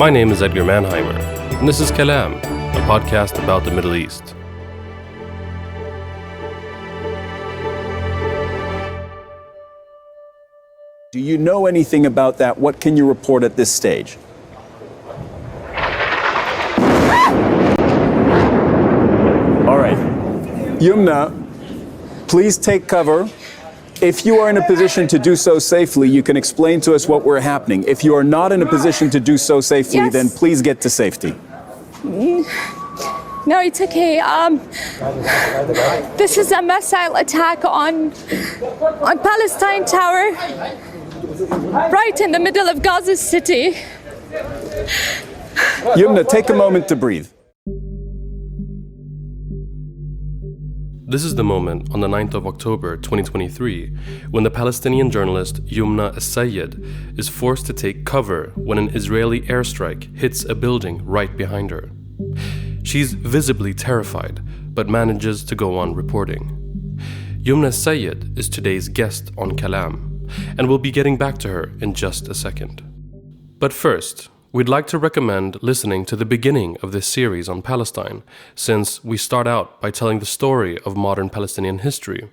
My name is Edgar Mannheimer, and this is Kalam, a podcast about the Middle East. Do you know anything about that? What can you report at this stage? All right. Youmna, please take cover. If you are in a position to do so safely, you can explain to us what we're happening. If you are not in a position to do so safely, then please get to safety. No, it's okay. This is a missile attack on Palestine Tower, right in the middle of Gaza City. Youmna, take a moment to breathe. This is the moment on the 9th of October 2023 when the Palestinian journalist Youmna As-Sayed is forced to take cover when an Israeli airstrike hits a building right behind her. She's visibly terrified, but manages to go on reporting. Youmna As-Sayed is today's guest on Kalam, and we'll be getting back to her in just a second. But first, we'd like to recommend listening to the beginning of this series on Palestine, since we start out by telling the story of modern Palestinian history,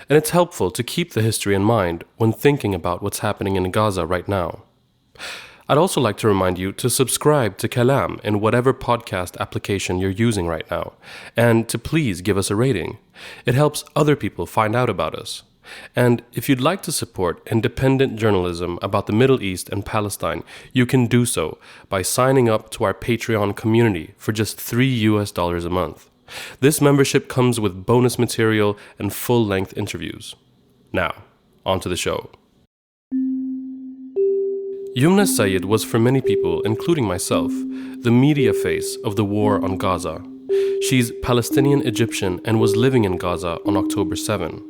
and it's helpful to keep the history in mind when thinking about what's happening in Gaza right now. I'd also like to remind you to subscribe to Kalam in whatever podcast application you're using right now, and to please give us a rating. It helps other people find out about us. And if you'd like to support independent journalism about the Middle East and Palestine, you can do so by signing up to our Patreon community for just $3 a month. This membership comes with bonus material and full-length interviews. Now, on to the show. Youmna As-Sayed was for many people, including myself, the media face of the war on Gaza. She's Palestinian Egyptian and was living in Gaza on October 7.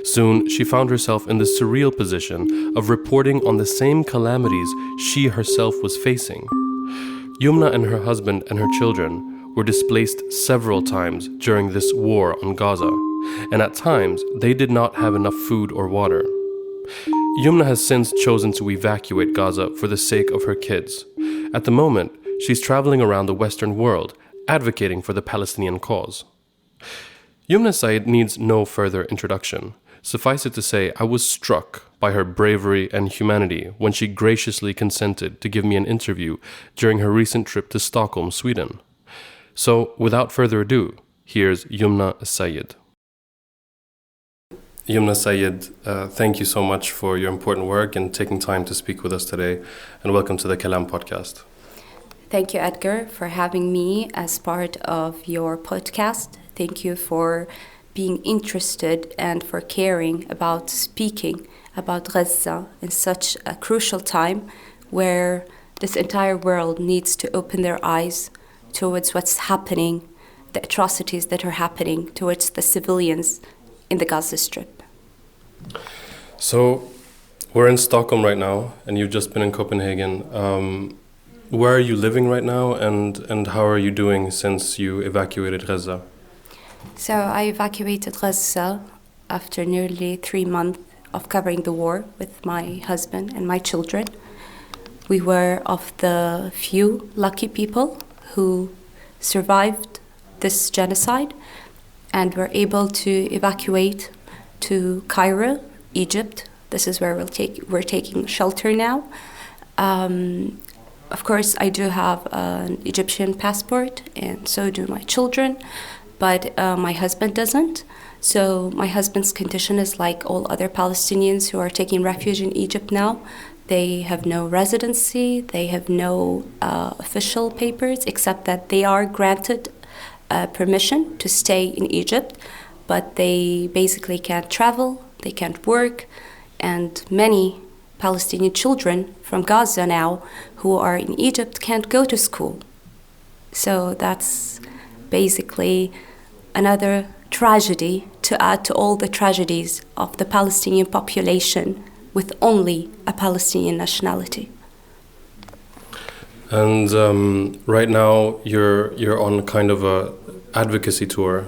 Soon, she found herself in the surreal position of reporting on the same calamities she herself was facing. Youmna and her husband and her children were displaced several times during this war on Gaza, and at times they did not have enough food or water. Youmna has since chosen to evacuate Gaza for the sake of her kids. At the moment, she's traveling around the Western world, advocating for the Palestinian cause. Youmna As-Sayed needs no further introduction. Suffice it to say, I was struck by her bravery and humanity when she graciously consented to give me an interview during her recent trip to Stockholm, Sweden. So, without further ado, here's Youmna As-Sayed. Youmna As-Sayed, thank you so much for your important work and taking time to speak with us today, and welcome to the Kalam podcast. Thank you, Edgar, for having me as part of your podcast. Thank you for being interested and for caring about speaking about Gaza in such a crucial time where this entire world needs to open their eyes towards what's happening, the atrocities that are happening towards the civilians in the Gaza Strip. So, we're in Stockholm right now, and you've just been in Copenhagen. Where are you living right now, and how are you doing since you evacuated Gaza? So I evacuated Gaza after nearly 3 months of covering the war with my husband and my children. We were of the few lucky people who survived this genocide and were able to evacuate to Cairo, Egypt. This is where we're taking shelter now. Of course, I do have an Egyptian passport, and so do my children. But my husband doesn't. So my husband's condition is like all other Palestinians who are taking refuge in Egypt now. They have no residency, they have no official papers, except that they are granted permission to stay in Egypt, but they basically can't travel, they can't work, and many Palestinian children from Gaza now who are in Egypt can't go to school. So that's basically another tragedy to add to all the tragedies of the Palestinian population with only a Palestinian nationality. And right now you're on kind of a advocacy tour.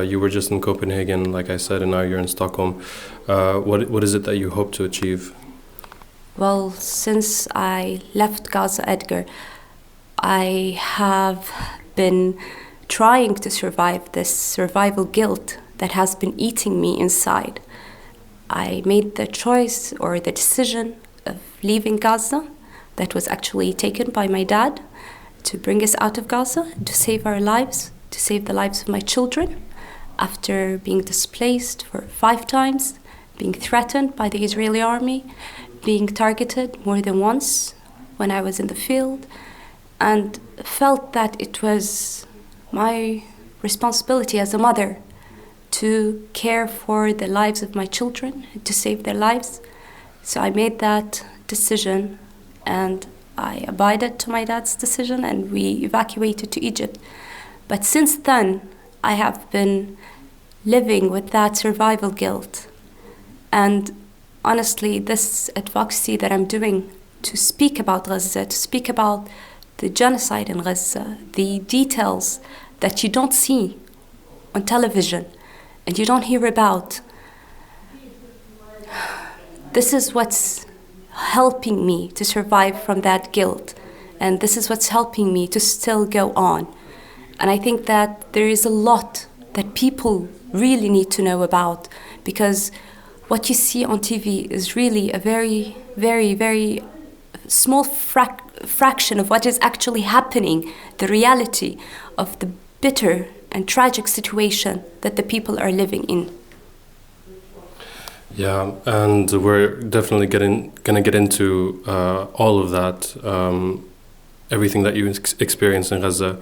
You were just in Copenhagen, like I said, and now you're in Stockholm. What is it that you hope to achieve? Well, since I left Gaza, Edgar, I have been trying to survive this survival guilt that has been eating me inside. I made the choice or the decision of leaving Gaza that was actually taken by my dad to bring us out of Gaza, to save our lives, to save the lives of my children, after being displaced for 5 times, being threatened by the Israeli army, being targeted more than once when I was in the field, and felt that it was my responsibility as a mother to care for the lives of my children, to save their lives. So I made that decision, and I abided to my dad's decision, and we evacuated to Egypt. But since then, I have been living with that survival guilt. And honestly, this advocacy that I'm doing to speak about Gaza, to speak about the genocide in Gaza, the details that you don't see on television and you don't hear about, this is what's helping me to survive from that guilt. And this is what's helping me to still go on. And I think that there is a lot that people really need to know about, because what you see on TV is really a very, very, very small fraction of what is actually happening, the reality of the bitter and tragic situation that the people are living in. Yeah, and we're definitely gonna get into all of that, everything that you experienced in Gaza.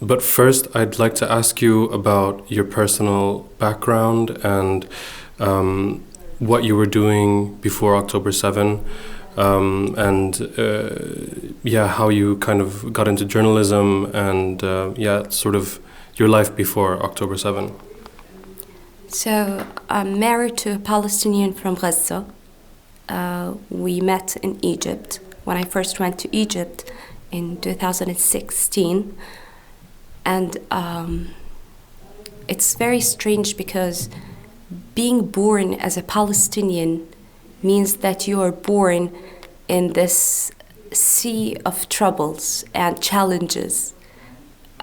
But first, I'd like to ask you about your personal background and what you were doing before October 7, and how you kind of got into journalism and sort of your life before October 7. So I'm married to a Palestinian from Gaza. We met in Egypt when I first went to Egypt in 2016. And it's very strange because being born as a Palestinian means that you are born in this sea of troubles and challenges.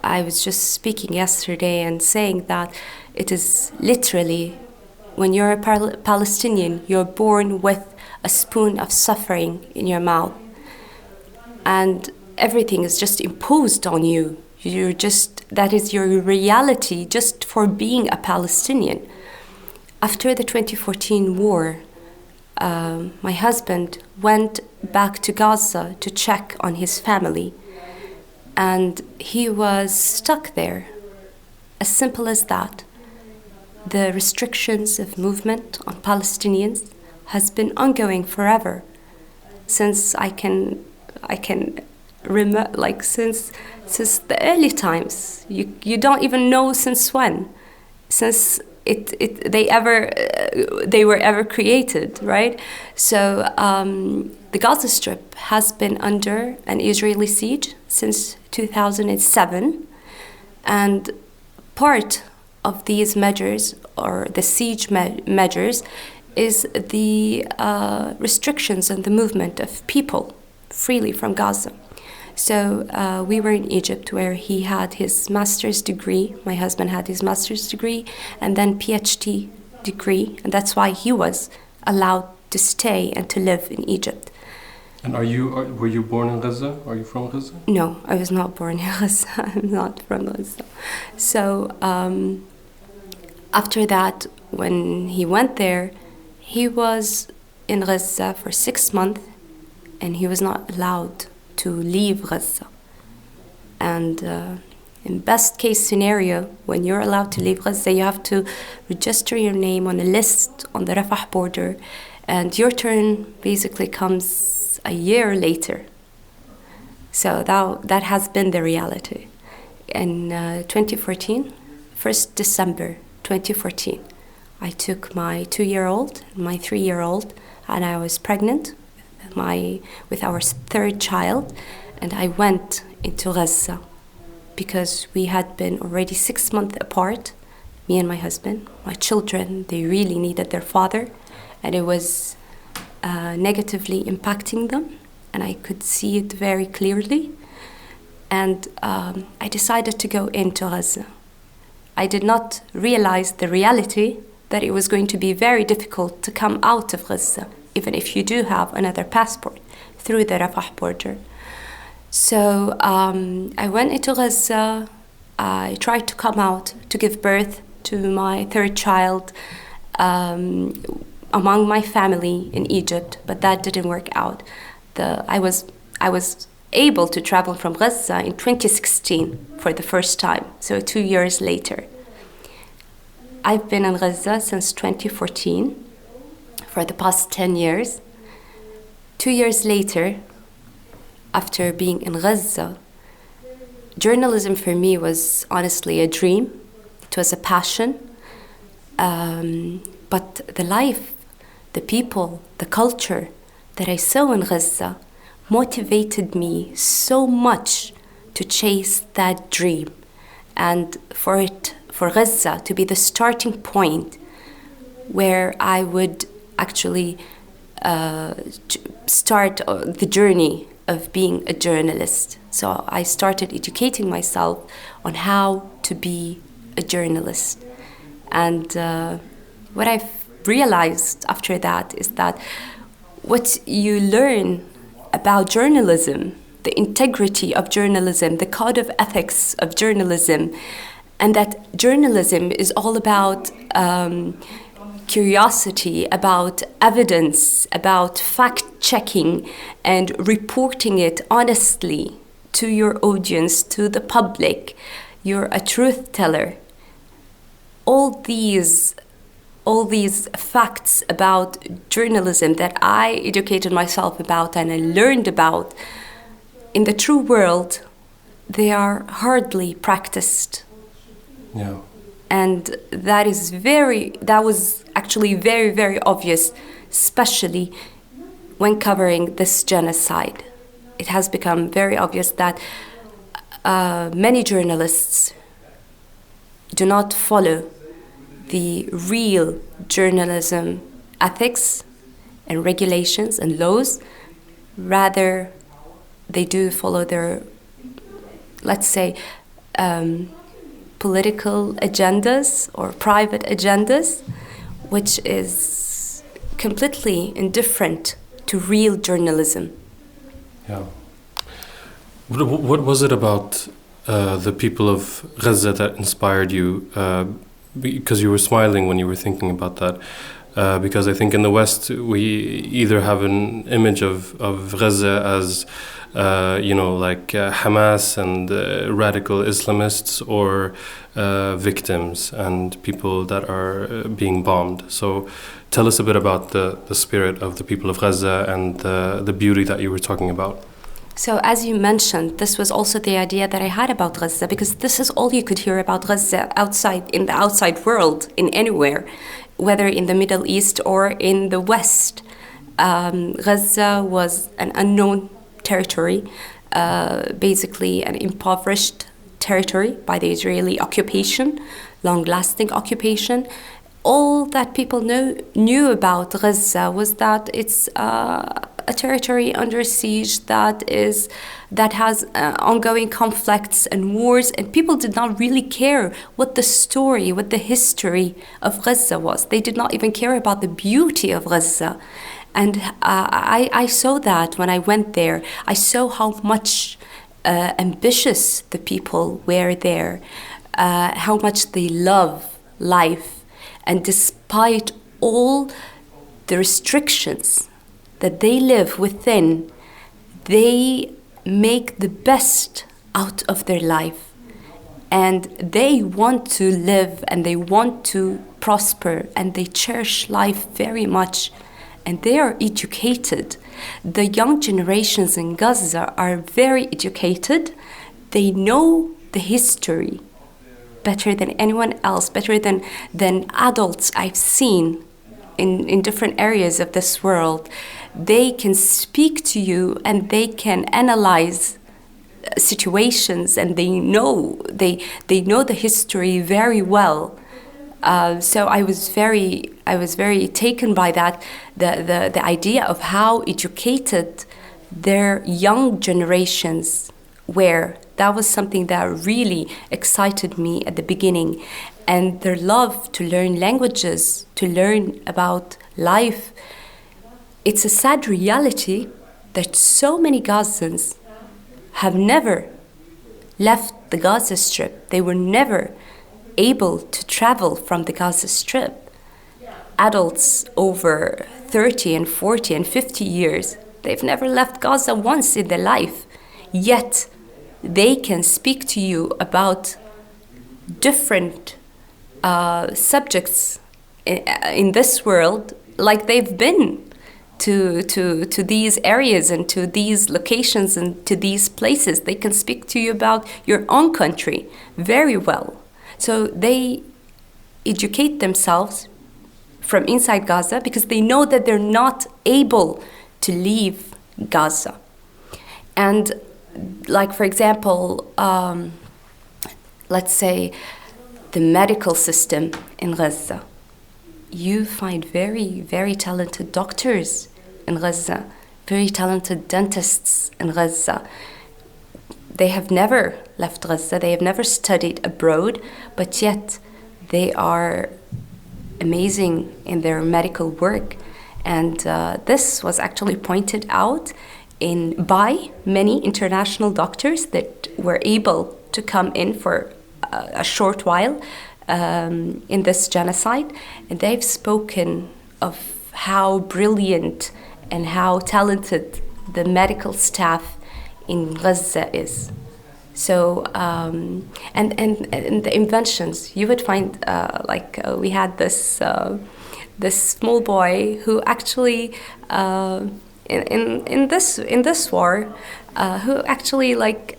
I was just speaking yesterday and saying that it is literally, when you're a Palestinian, you're born with a spoon of suffering in your mouth. And everything is just imposed on you. That is your reality just for being a Palestinian. After the 2014 war, my husband went back to Gaza to check on his family, and he was stuck there. As simple as that. The restrictions of movement on Palestinians has been ongoing forever, since I can remember, like since the early times. You don't even know since when, since they were ever created, right? So the Gaza Strip has been under an Israeli siege since 2007, and part of these measures, or the siege measures, is the restrictions on the movement of people freely from Gaza. So we were in Egypt, where he had his master's degree. My husband had his master's degree and then PhD degree, and that's why he was allowed to stay and to live in Egypt. And were you born in Gaza? Are you from Gaza? No, I was not born in Gaza. I'm not from Gaza. So after that, when he went there, he was in Gaza for 6 months, and he was not allowed to leave Gaza. And in best case scenario, when you're allowed to leave Gaza, you have to register your name on a list on the Rafah border, and your turn basically comes a year later. So that has been the reality. In 2014, 1st December 2014, I took my 2-year-old, my 3-year-old, and I was pregnant with our 3rd child, and I went into Gaza because we had been already 6 months apart, me and my husband. My children, they really needed their father, and it was negatively impacting them. and I could see it very clearly. And I decided to go into Gaza. I did not realize the reality that it was going to be very difficult to come out of Gaza, even if you do have another passport, through the Rafah border. So I went into Gaza. I tried to come out to give birth to my third child among my family in Egypt, but that didn't work out. I was able to travel from Gaza in 2016 for the first time, so 2 years later. I've been in Gaza since 2014 for the past 10 years. 2 years later, after being in Gaza, journalism for me was honestly a dream. It was a passion. But the life, the people, the culture that I saw in Gaza motivated me so much to chase that dream, and for Gaza to be the starting point where I would actually start the journey of being a journalist. So I started educating myself on how to be a journalist. And what I've realized after that is that what you learn about journalism, the integrity of journalism, the code of ethics of journalism, and that journalism is all about curiosity, about evidence, about fact-checking and reporting it honestly to your audience, to the public. You're a truth teller. All these facts about journalism that I educated myself about and I learned about in the true world, they are hardly practiced. Yeah. And that was actually very, very obvious, especially when covering this genocide. It has become very obvious that many journalists do not follow the real journalism ethics and regulations and laws. Rather, they do follow their, let's say, political agendas or private agendas, which is completely indifferent to real journalism. Yeah. What was it about the people of Gaza that inspired you? Because you were smiling when you were thinking about that. Because I think in the West we either have an image of Gaza as like Hamas and radical Islamists, or victims and people that are being bombed. So tell us a bit about the spirit of the people of Gaza and the beauty that you were talking about. So as you mentioned, this was also the idea that I had about Gaza, because this is all you could hear about Gaza in the outside world, in anywhere, whether in the Middle East or in the West. Gaza was an unknown territory, basically an impoverished territory by the Israeli occupation, long-lasting occupation. All that people knew about Gaza was that it's a territory under siege that has ongoing conflicts and wars, and people did not really care what the history of Gaza was. They did not even care about the beauty of Gaza. And I saw that when I went there. I saw how much ambitious the people were there, how much they love life. And despite all the restrictions that they live within, they make the best out of their life. And they want to live and they want to prosper and they cherish life very much. And they are educated. The young generations in Gaza are very educated. They know the history better than anyone else, better than adults I've seen in different areas of this world. They can speak to you and they can analyze situations, and they know the history very well. So I was very taken by that, the idea of how educated their young generations were. That was something that really excited me at the beginning. And their love to learn languages, to learn about life. It's a sad reality that so many Gazans have never left the Gaza Strip. They were never able to travel from the Gaza Strip. Adults over 30 and 40 and 50 years, they've never left Gaza once in their life. Yet, they can speak to you about different subjects in this world, like they've been to these areas and to these locations and to these places. They can speak to you about your own country very well. So they educate themselves from inside Gaza because they know that they're not able to leave Gaza. And like, for example, let's say the medical system in Gaza. You find very, very talented doctors in Gaza, very talented dentists in Gaza. They have never left Gaza, they have never studied abroad, but yet they are amazing in their medical work. And this was actually pointed out by many international doctors that were able to come in for a short while in this genocide. And they've spoken of how brilliant and how talented the medical staff in Gaza is. So, and the inventions, you would find, we had this small boy who actually, in this war, who actually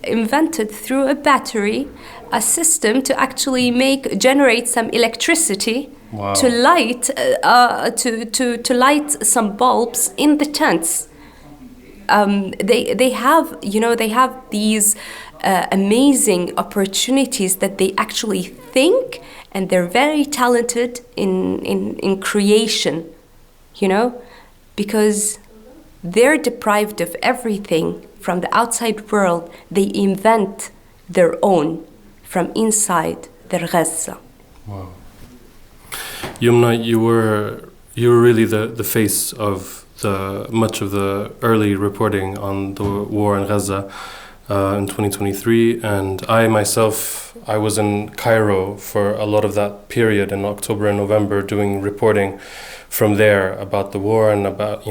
invented through a battery a system to actually generate some electricity. Wow. To light to light some bulbs in the tents. They have these amazing opportunities that they actually think, and they're very talented in creation, because they're deprived of everything from the outside world. They invent their own from inside their Gaza. Wow. Youmna, you were really the face of much of the early reporting on the war in Gaza in 2023, and I was in Cairo for a lot of that period in October and November, doing reporting from there about the war and about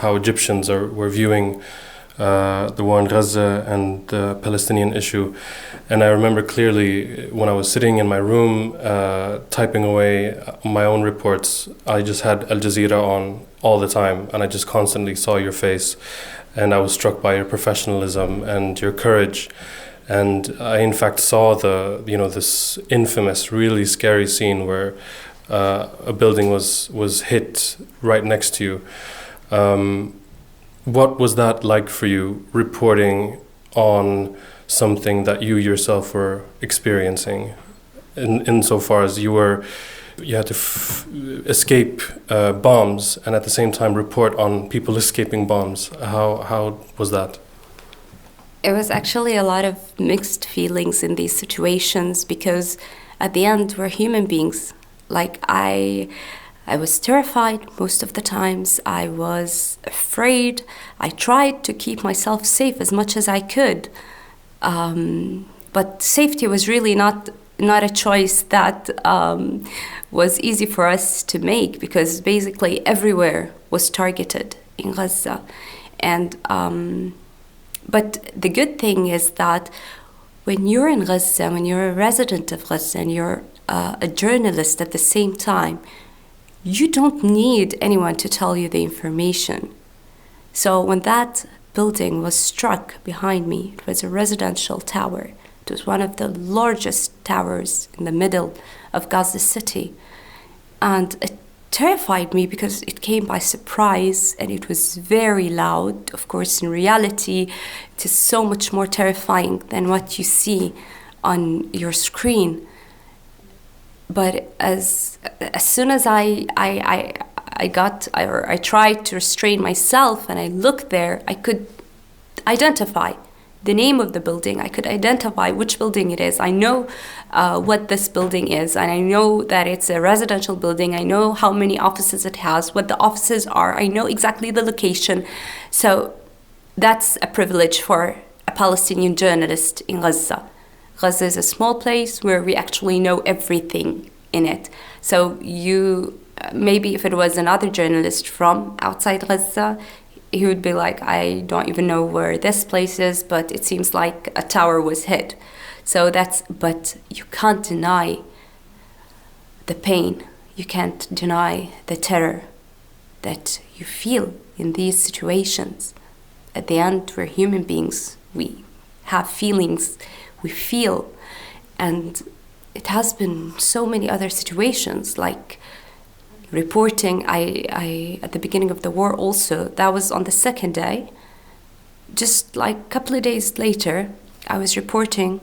how Egyptians were viewing the war in Gaza and the Palestinian issue. And I remember clearly when I was sitting in my room typing away my own reports, I just had Al Jazeera on all the time, and I just constantly saw your face, and I was struck by your professionalism and your courage. And I in fact saw this infamous, really scary scene where a building was hit right next to you. What was that like for you, reporting on something that you yourself were experiencing, insofar as you had to escape bombs and at the same time report on people escaping bombs? How was that? It was actually a lot of mixed feelings in these situations, because at the end we're human beings. I was terrified most of the times. I was afraid. I tried to keep myself safe as much as I could. But safety was really not a choice that was easy for us to make, because basically everywhere was targeted in Gaza. And but the good thing is that when you're in Gaza, when you're a resident of Gaza and you're a journalist at the same time, you don't need anyone to tell you the information. So when that building was struck behind me, it was a residential tower. It was one of the largest towers in the middle of Gaza City. And it terrified me because it came by surprise and it was very loud. Of course, in reality, it is so much more terrifying than what you see on your screen. But as soon as I I tried to restrain myself, and I looked there. I could identify the name of the building. I could identify which building it is. I know what this building is, and I know that it's a residential building. I know how many offices it has, what the offices are. I know exactly the location. So that's a privilege for a Palestinian journalist in Gaza. Gaza is a small place where we actually know everything in it. So maybe if it was another journalist from outside Gaza, he would be like, I don't even know where this place is, but it seems like a tower was hit. But you can't deny the pain. You can't deny the terror that you feel in these situations. At the end, we're human beings. We have feelings, we feel. And it has been so many other situations, like reporting. I at the beginning of the war also, that was on the second day. Just like a couple of days later, I was reporting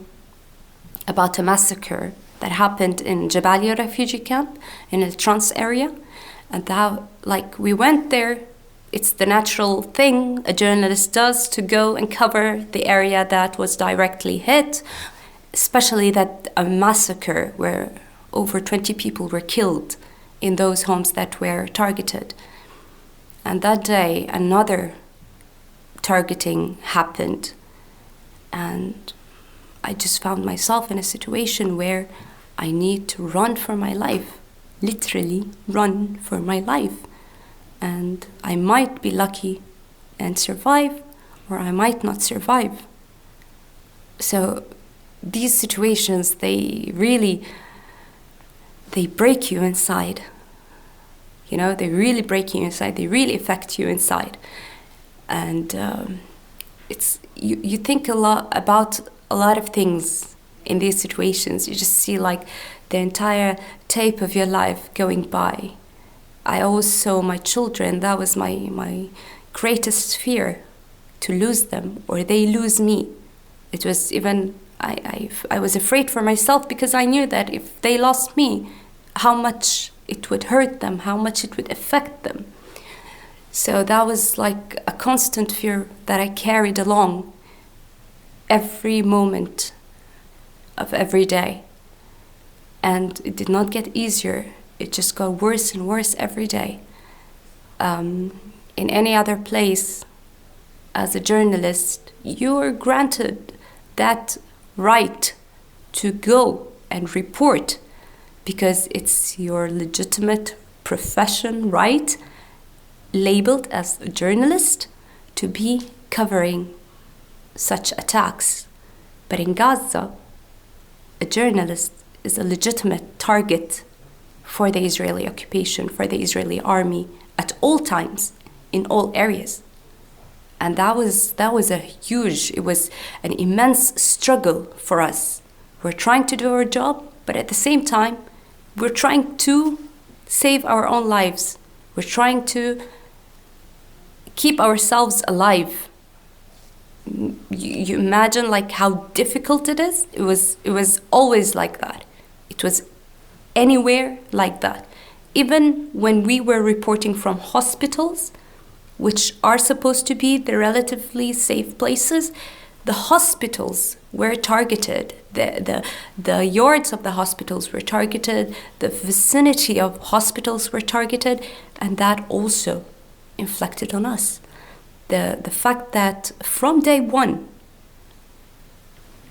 about a massacre that happened in Jabalia refugee camp in the Trans area. And that, like, we went there. It's the natural thing a journalist does, to go and cover the area that was directly hit, especially that a massacre where over 20 people were killed in those homes that were targeted. And that day, another targeting happened. And I just found myself in a situation where I need to run for my life, literally run for my life. And I might be lucky and survive, or I might not survive. So these situations, they break you inside. You know, they really break you inside. They really affect you inside. And you think a lot about a lot of things in these situations. You just see like the entire tape of your life going by. I always saw my children. That was my greatest fear, to lose them or they lose me. It was even, I was afraid for myself, because I knew that if they lost me, how much it would hurt them, how much it would affect them. So that was like a constant fear that I carried along every moment of every day. And it did not get easier. It just got worse and worse every day. In any other place, as a journalist, you are granted that right to go and report, because it's your legitimate profession, right, labeled as a journalist, to be covering such attacks. But in Gaza, a journalist is a legitimate target for the Israeli occupation, for the Israeli army, at all times, in all areas. And that was it was an immense struggle for us. We're trying to do our job, but at the same time, we're trying to save our own lives. We're trying to keep ourselves alive. You imagine like how difficult it is? It was always like that. It was anywhere like that. Even when we were reporting from hospitals, which are supposed to be the relatively safe places, the hospitals were targeted. The yards of the hospitals were targeted. The vicinity of hospitals were targeted, and that also inflicted on us. The fact that from day one,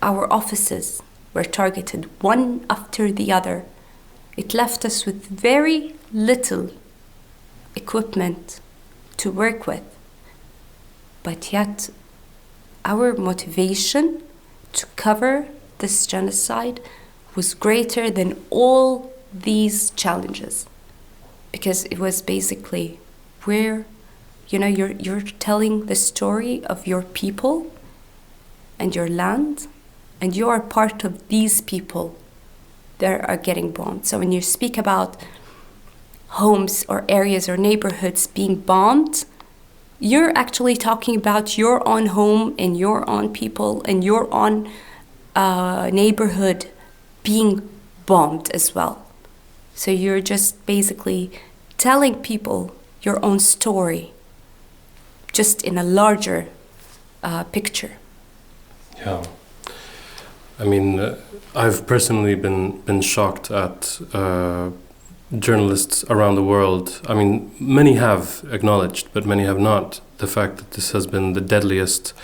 our offices were targeted one after the other. It left us with very little equipment to work with. But yet, our motivation to cover this genocide was greater than all these challenges. Because it was basically where, you're telling the story of your people and your land, and you are part of these people that are getting bombed. So when you speak about homes or areas or neighborhoods being bombed, you're actually talking about your own home and your own people and your own neighborhood being bombed as well. So you're just basically telling people your own story, just in a larger picture. Yeah. I mean, I've personally been shocked at journalists around the world. I mean, many have acknowledged, but many have not, the fact that this has been the deadliest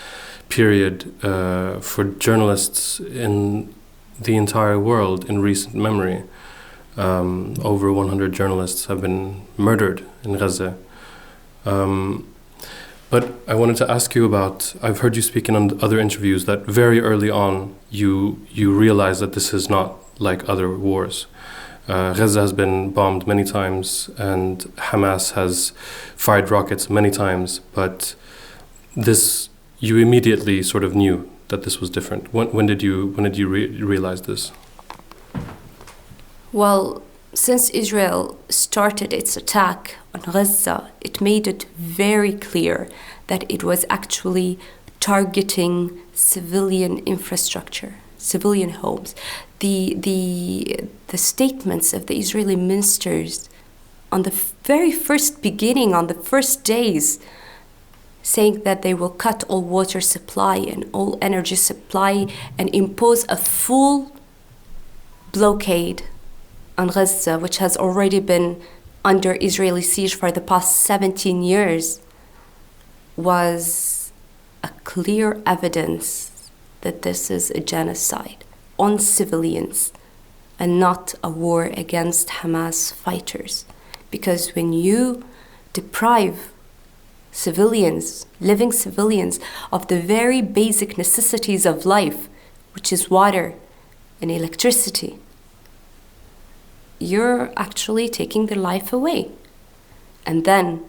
period for journalists in the entire world in recent memory. Over 100 journalists have been murdered in Gaza. But I wanted to ask you about, I've heard you speak in other interviews that very early on you realized that this is not like other wars. Gaza has been bombed many times and Hamas has fired rockets many times, but this, you immediately sort of knew that this was different. When did you realize this? Well, since Israel started its attack on Gaza, it made it very clear that it was actually targeting civilian infrastructure, civilian homes. The statements of the Israeli ministers on the very first beginning, on the first days, saying that they will cut all water supply and all energy supply and impose a full blockade on Gaza, which has already been under Israeli siege for the past 17 years, was a clear evidence that this is a genocide on civilians and not a war against Hamas fighters. Because when you deprive civilians, living civilians, of the very basic necessities of life, which is water and electricity, you're actually taking their life away. And then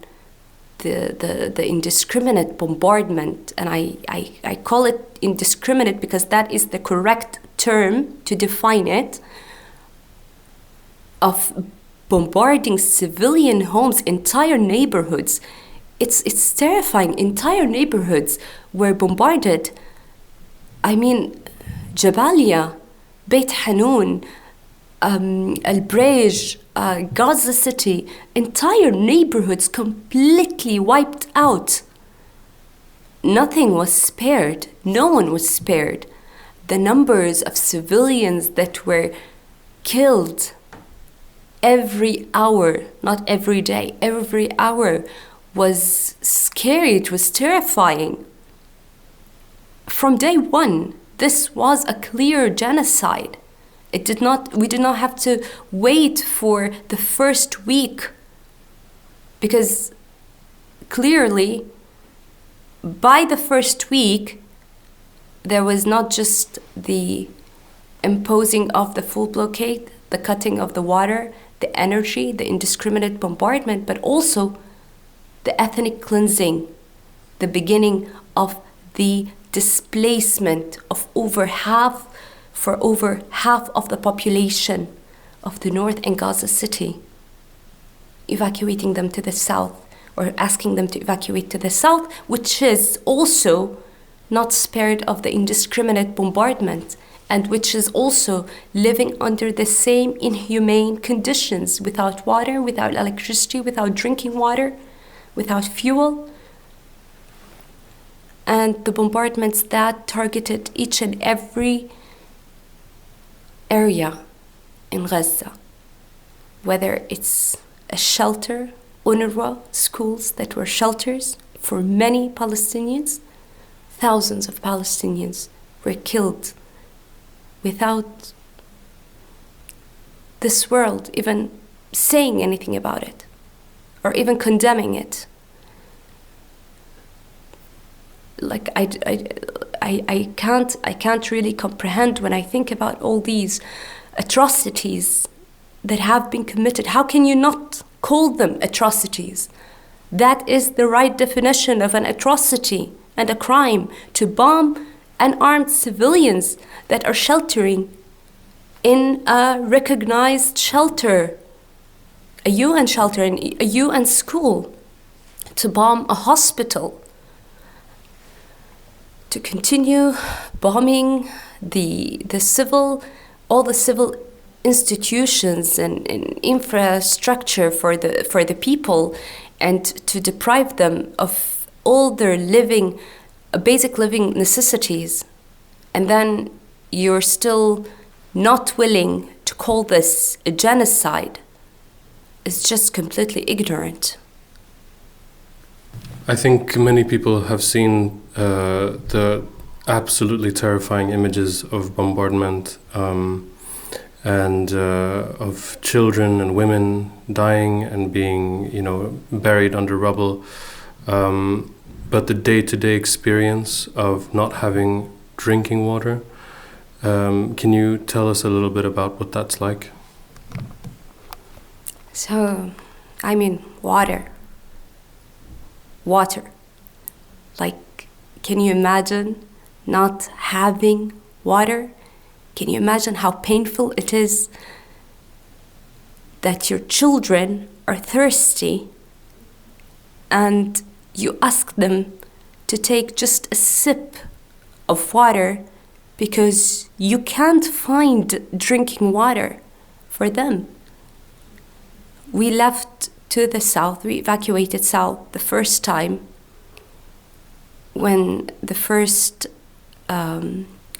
the indiscriminate bombardment, and I call it indiscriminate because that is the correct term to define it, of bombarding civilian homes, entire neighborhoods. It's terrifying. Entire neighborhoods were bombarded. I mean, Jabalia, Beit Hanun, Al-Brej, Gaza City, entire neighborhoods completely wiped out. Nothing was spared. No one was spared. The numbers of civilians that were killed every hour, not every day, every hour, was scary. It was terrifying. From day one, this was a clear genocide. We did not have to wait for the first week, because clearly by the first week there was not just the imposing of the full blockade, the cutting of the water, the energy, the indiscriminate bombardment, but also the ethnic cleansing, the beginning of the displacement of over half of the population of the north and Gaza City, evacuating them to the south, or asking them to evacuate to the south, which is also not spared of the indiscriminate bombardment, and which is also living under the same inhumane conditions, without water, without electricity, without drinking water, without fuel. And the bombardments that targeted each and every area in Gaza, whether it's a shelter, UNRWA schools that were shelters for many Palestinians. Thousands of Palestinians were killed without this world even saying anything about it or even condemning it. Like I can't really comprehend when I think about all these atrocities that have been committed. How can you not call them atrocities? That is the right definition of an atrocity and a crime, to bomb unarmed civilians that are sheltering in a recognized shelter, a UN shelter, a UN school, to bomb a hospital, to continue bombing all the civil institutions and infrastructure for the people, and to deprive them of all their basic living necessities, and then you're still not willing to call this a genocide, is just completely ignorant. I think many people have seen the absolutely terrifying images of bombardment and of children and women dying and being, buried under rubble. But the day-to-day experience of not having drinking water, can you tell us a little bit about what that's like? So, water. Like, can you imagine not having water? Can you imagine how painful it is that your children are thirsty and you ask them to take just a sip of water because you can't find drinking water for them? We left to the south, we evacuated south the first time when the first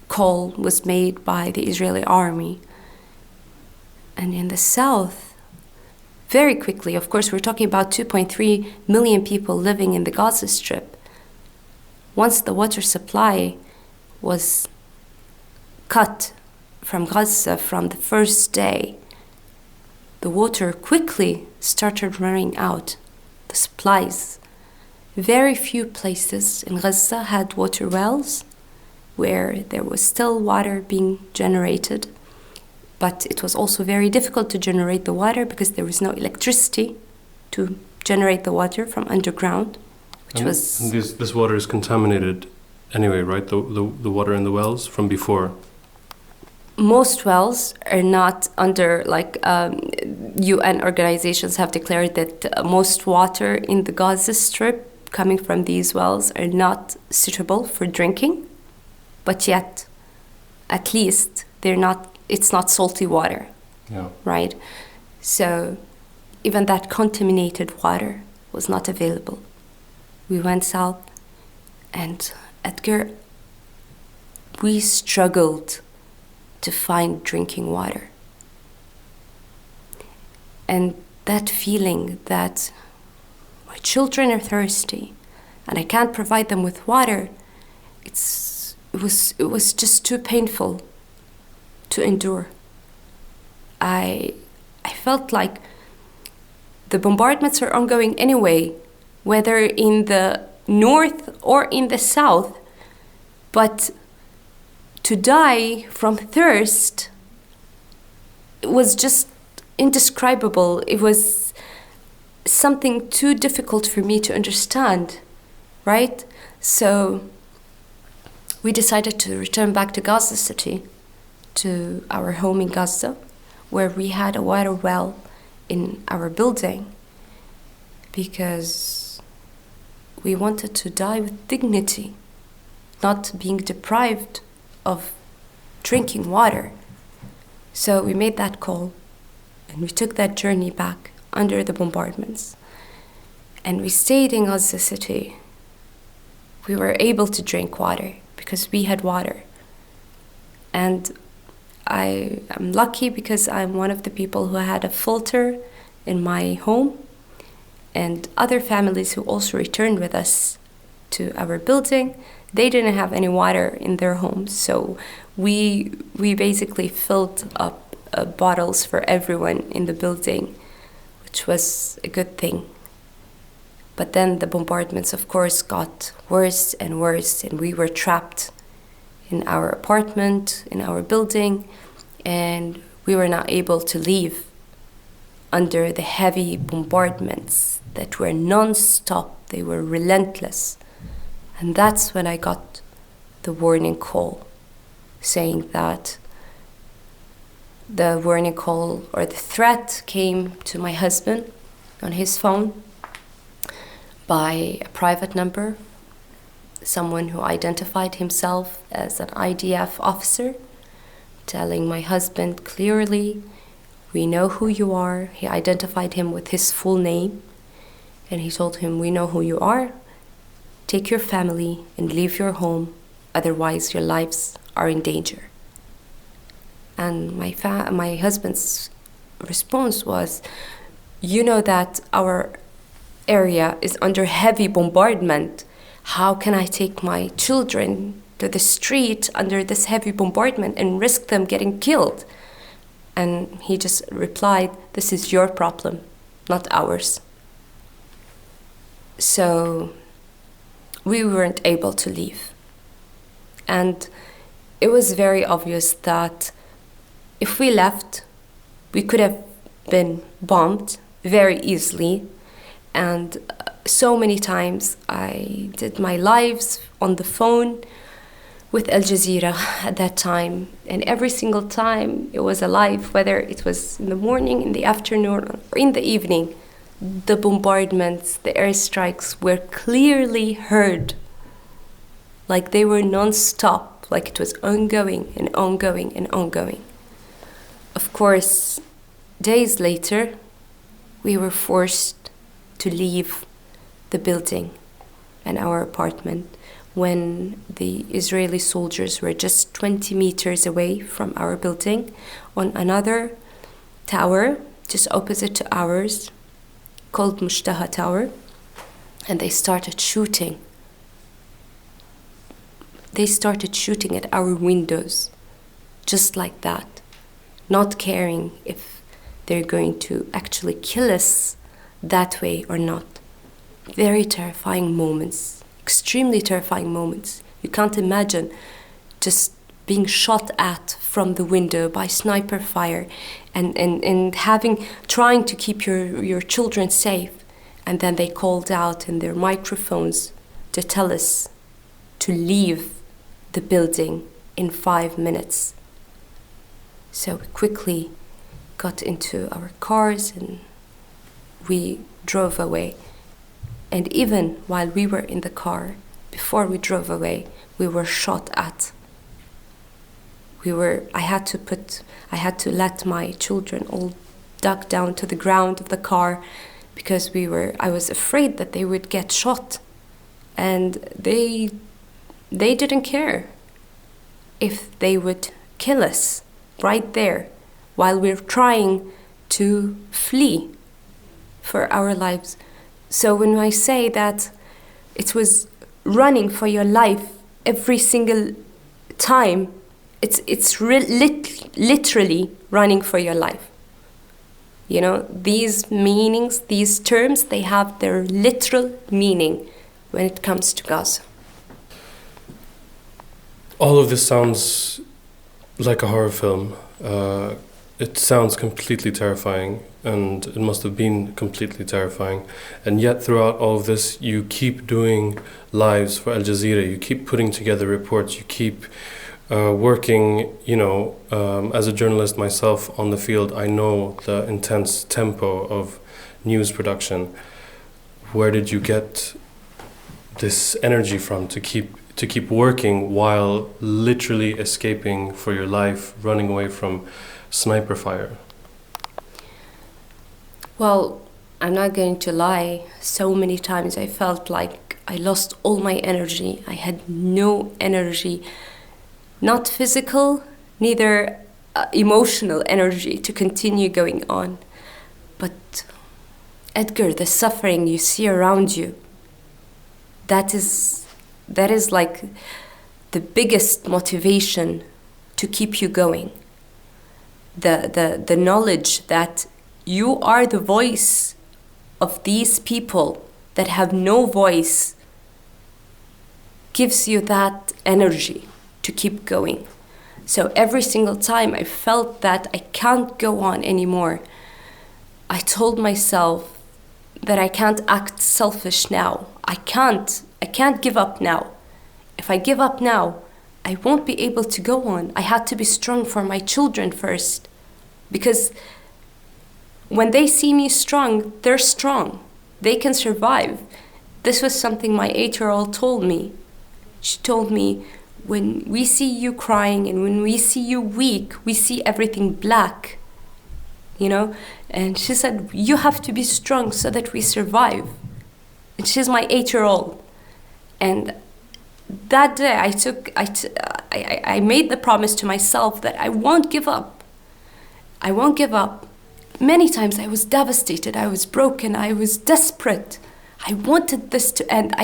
call was made by the Israeli army. And in the south, very quickly, of course, we're talking about 2.3 million people living in the Gaza Strip. Once the water supply was cut from Gaza from the first day, the water quickly started running out, the supplies. Very few places in Gaza had water wells where there was still water being generated, but it was also very difficult to generate the water because there was no electricity to generate the water from underground, which was... This water is contaminated anyway, right? The water in the wells from before. Most wells are not under, UN organizations have declared that most water in the Gaza Strip coming from these wells are not suitable for drinking, but yet, at least, it's not salty water, right? So even that contaminated water was not available. We went south, and Edgar, we struggled to find drinking water. And that feeling that my children are thirsty and I can't provide them with water, it was just too painful to endure. I felt like the bombardments are ongoing anyway, whether in the north or in the south, but to die from thirst, it was just indescribable. It was something too difficult for me to understand, right? So we decided to return back to Gaza City, to our home in Gaza, where we had a water well in our building, because we wanted to die with dignity, not being deprived of drinking water. So we made that call and we took that journey back under the bombardments, and we stayed in Gaza City. We were able to drink water because we had water, and I am lucky because I'm one of the people who had a filter in my home, and other families who also returned with us to our building, they didn't have any water in their homes. So we basically filled up bottles for everyone in the building, which was a good thing. But then the bombardments, of course, got worse and worse, and we were trapped in our apartment, in our building, and we were not able to leave under the heavy bombardments that were non-stop. They were relentless. And that's when I got the warning call, saying that the warning call or the threat came to my husband on his phone by a private number, someone who identified himself as an IDF officer, telling my husband clearly, we know who you are. He identified him with his full name, and he told him, we know who you are. Take your family and leave your home, otherwise your lives are in danger. And my husband's response was, you know that our area is under heavy bombardment. How can I take my children to the street under this heavy bombardment and risk them getting killed? And he just replied, this is your problem, not ours. So we weren't able to leave. And it was very obvious that if we left, we could have been bombed very easily. And so many times I did my lives on the phone with Al Jazeera at that time. And every single time it was a live, whether it was in the morning, in the afternoon, or in the evening, the bombardments, the airstrikes were clearly heard. Like they were non-stop, like it was ongoing and ongoing and ongoing. Of course, days later, we were forced to leave the building and our apartment when the Israeli soldiers were just 20 meters away from our building on another tower just opposite to ours called Mushtaha Tower, and they started shooting. They started shooting at our windows just like that, not caring if they're going to actually kill us that way or not. Very terrifying moments, extremely terrifying moments. You can't imagine just being shot at from the window by sniper fire and trying to keep your children safe. And then they called out in their microphones to tell us to leave the building in 5 minutes. So we quickly got into our cars and we drove away. And even while we were in the car, before we drove away, we were shot at. I had to let my children all duck down to the ground of the car because I was afraid that they would get shot. And they didn't care if they would kill us right there while we're trying to flee for our lives. So when I say that it was running for your life every single time, it's literally running for your life. You know, these meanings, these terms, they have their literal meaning when it comes to Gaza. All of this sounds like a horror film. It sounds completely terrifying, and it must have been completely terrifying. And yet throughout all of this, you keep doing lives for Al Jazeera, you keep putting together reports, you keep working, as a journalist myself on the field, I know the intense tempo of news production. Where did you get this energy from to keep working while literally escaping for your life, running away from sniper fire? Well, I'm not going to lie. So many times I felt like I lost all my energy. I had no energy, not physical, neither emotional energy to continue going on. But Edgar, the suffering you see around you, that is like the biggest motivation to keep you going. The knowledge that you are the voice of these people that have no voice gives you that energy to keep going. So every single time I felt that I can't go on anymore, I told myself that I can't act selfish now. I can't give up now. If I give up now, I won't be able to go on. I had to be strong for my children first. Because when they see me strong, they're strong. They can survive. This was something my 8-year-old told me. She told me, when we see you crying and when we see you weak, we see everything black, you know? And she said, you have to be strong so that we survive. And she's my 8-year-old. And that day I made the promise to myself that I won't give up. I won't give up. Many times I was devastated, I was broken, I was desperate. I wanted this to end.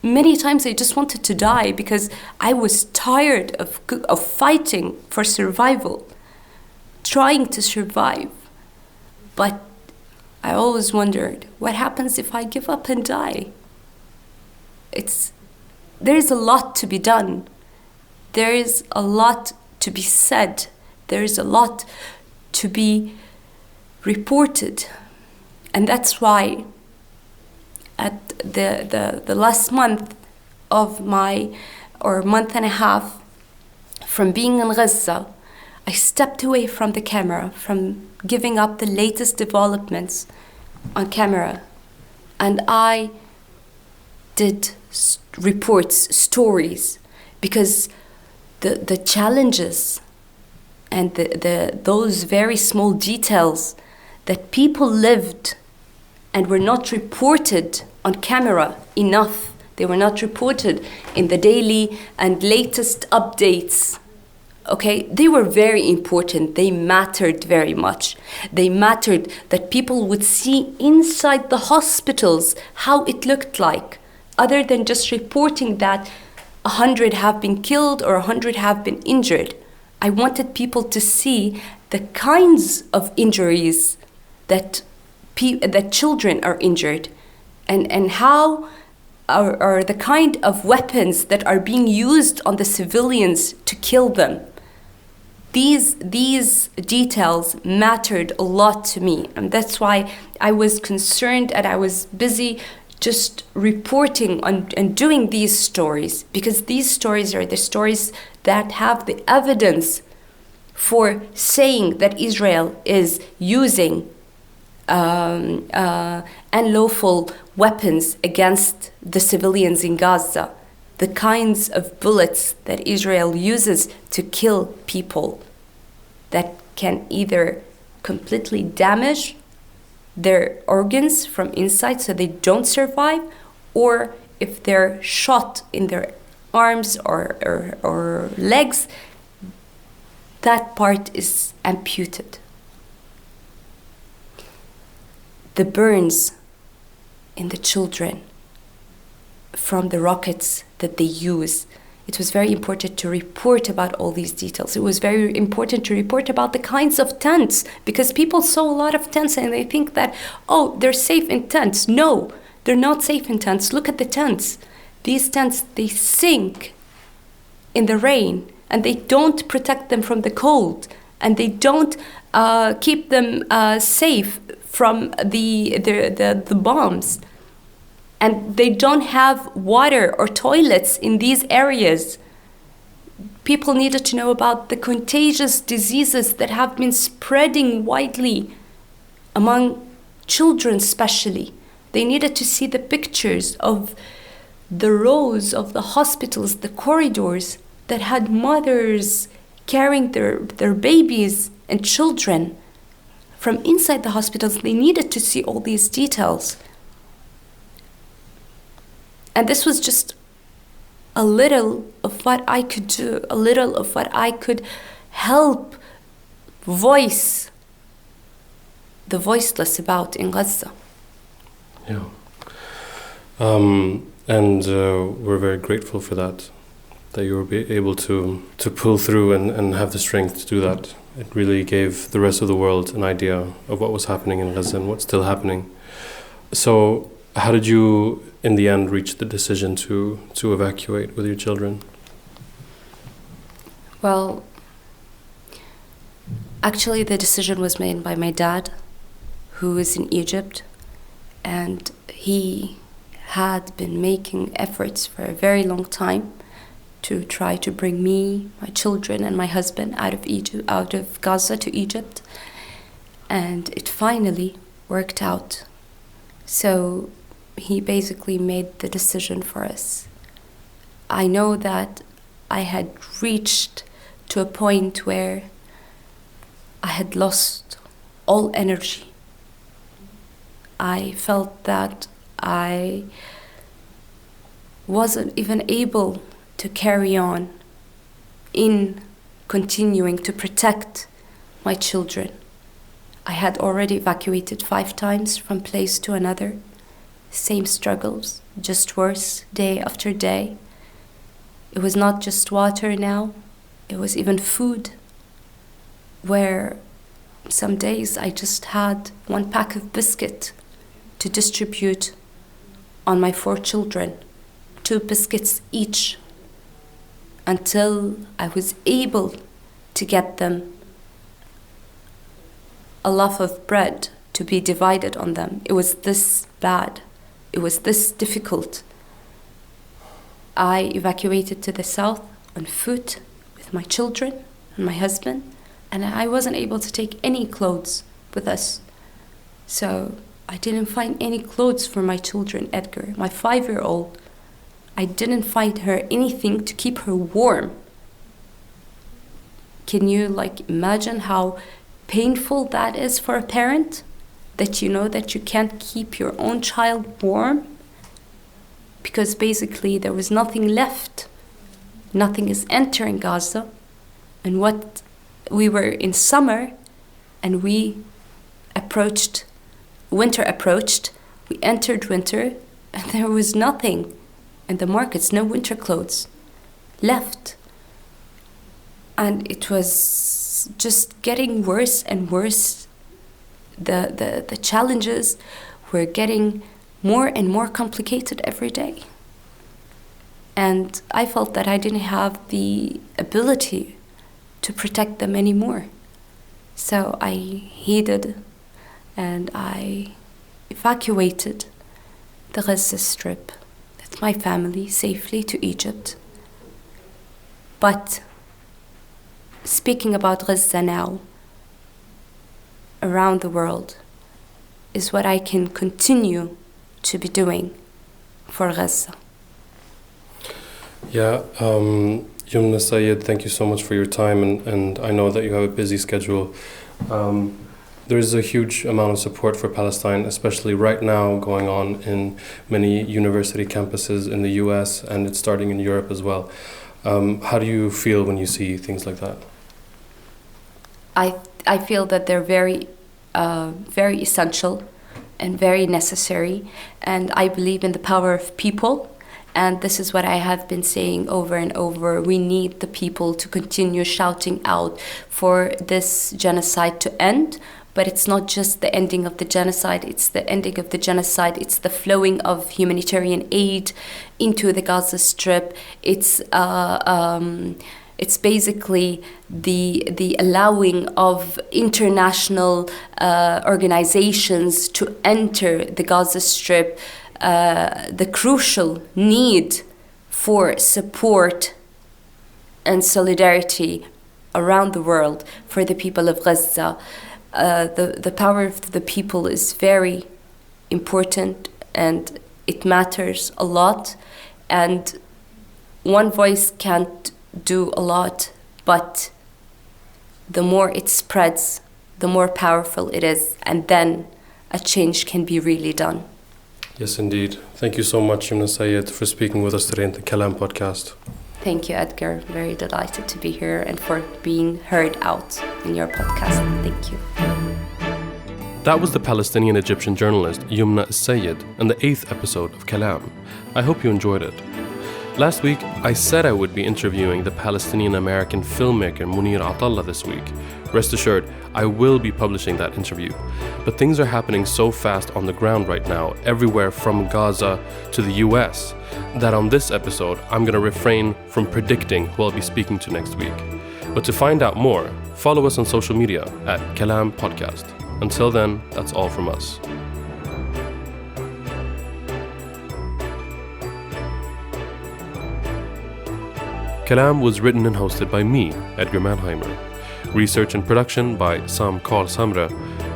Many times I just wanted to die because I was tired of fighting for survival, trying to survive. But I always wondered, what happens if I give up and die? There's a lot to be done. There is a lot to be said. There is a lot to be reported. And that's why at the last month of month and a half from being in Gaza, I stepped away from the camera, from giving up the latest developments on camera, and I did reports, stories, because the challenges and those very small details that people lived and were not reported on camera enough. They were not reported in the daily and latest updates. Okay, they were very important. They mattered very much. They mattered that people would see inside the hospitals how it looked like, other than just reporting that 100 have been killed or 100 have been injured. I wanted people to see the kinds of injuries that children are injured, and how are the kind of weapons that are being used on the civilians to kill them. These details mattered a lot to me, and that's why I was concerned and I was busy just reporting on and doing these stories, because these stories are the stories that have the evidence for saying that Israel is using unlawful weapons against the civilians in Gaza, the kinds of bullets that Israel uses to kill people that can either completely damage their organs from inside so they don't survive, or if they're shot in their arms or legs, that part is amputated. The burns in the children from the rockets that they use. It was very important to report about all these details. It was very important to report about the kinds of tents, because people saw a lot of tents and they think that, oh, they're safe in tents. No, they're not safe in tents. Look at the tents. These tents, they sink in the rain, and they don't protect them from the cold, and they don't keep them safe from the bombs. And they don't have water or toilets in these areas. People needed to know about the contagious diseases that have been spreading widely among children especially. They needed to see the pictures of the rows of the hospitals, the corridors that had mothers carrying their babies and children from inside the hospitals. They needed to see all these details. And this was just a little of what I could do, a little of what I could help voice the voiceless about in Gaza. Yeah. And we're very grateful for that you were able to pull through and have the strength to do that. It really gave the rest of the world an idea of what was happening in Gaza and what's still happening. So how did you, in the end, reach the decision to evacuate with your children? Well, actually the decision was made by my dad, who is in Egypt, and he had been making efforts for a very long time to try to bring me, my children, and my husband out of Gaza to Egypt, and it finally worked out. So he basically made the decision for us. I know that I had reached to a point where I had lost all energy. I felt that I wasn't even able to carry on in continuing to protect my children. I had already evacuated 5 times from place to another. Same struggles, just worse day after day. It was not just water now, it was even food, where some days I just had 1 pack of biscuit to distribute on my 4 children, 2 biscuits each, until I was able to get them a loaf of bread to be divided on them. It was this bad. It was this difficult. I evacuated to the south on foot with my children and my husband, and I wasn't able to take any clothes with us. So I didn't find any clothes for my children, Edgar, my 5-year-old. I didn't find her anything to keep her warm. Can you imagine how painful that is for a parent? That you know that you can't keep your own child warm? Because basically there was nothing left. Nothing is entering Gaza. And what we were in summer, and winter approached, we entered winter, and there was nothing in the markets, no winter clothes left. And it was just getting worse and worse. The challenges were getting more and more complicated every day. And I felt that I didn't have the ability to protect them anymore. So I heeded and I evacuated the Gaza Strip with my family safely to Egypt. But speaking about Gaza now, around the world, is what I can continue to be doing for Gaza. Yeah, Youmna Sayed, thank you so much for your time, and I know that you have a busy schedule. There is a huge amount of support for Palestine, especially right now going on in many university campuses in the US, and it's starting in Europe as well. How do you feel when you see things like that? I feel that they're very essential and very necessary, and I believe in the power of people. And this is what I have been saying over and over. We need the people to continue shouting out for this genocide to end. But it's not just the ending of the genocide, it's the ending of the genocide, it's the flowing of humanitarian aid into the Gaza Strip. It's basically the allowing of international organizations to enter the Gaza Strip, the crucial need for support and solidarity around the world for the people of Gaza. The power of the people is very important, and it matters a lot. And one voice can't do a lot, but the more it spreads, the more powerful it is, and then a change can be really done. Yes, indeed. Thank you so much, Youmna Sayed, for speaking with us today in the Kalam podcast. Thank you, Edgar. Very delighted to be here and for being heard out in your podcast. Thank you. That was the Palestinian-Egyptian journalist Youmna Sayed and the 8th episode of Kalam. I hope you enjoyed it. Last week, I said I would be interviewing the Palestinian-American filmmaker Munir Atallah this week. Rest assured, I will be publishing that interview. But things are happening so fast on the ground right now, everywhere from Gaza to the US, that on this episode, I'm going to refrain from predicting who I'll be speaking to next week. But to find out more, follow us on social media at Kalam Podcast. Until then, that's all from us. Kalam was written and hosted by me, Edgar Mannheimer. Research and production by Sam Karl Samra,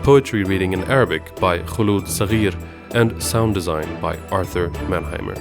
poetry reading in Arabic by Khulud Saghir, and sound design by Arthur Mannheimer.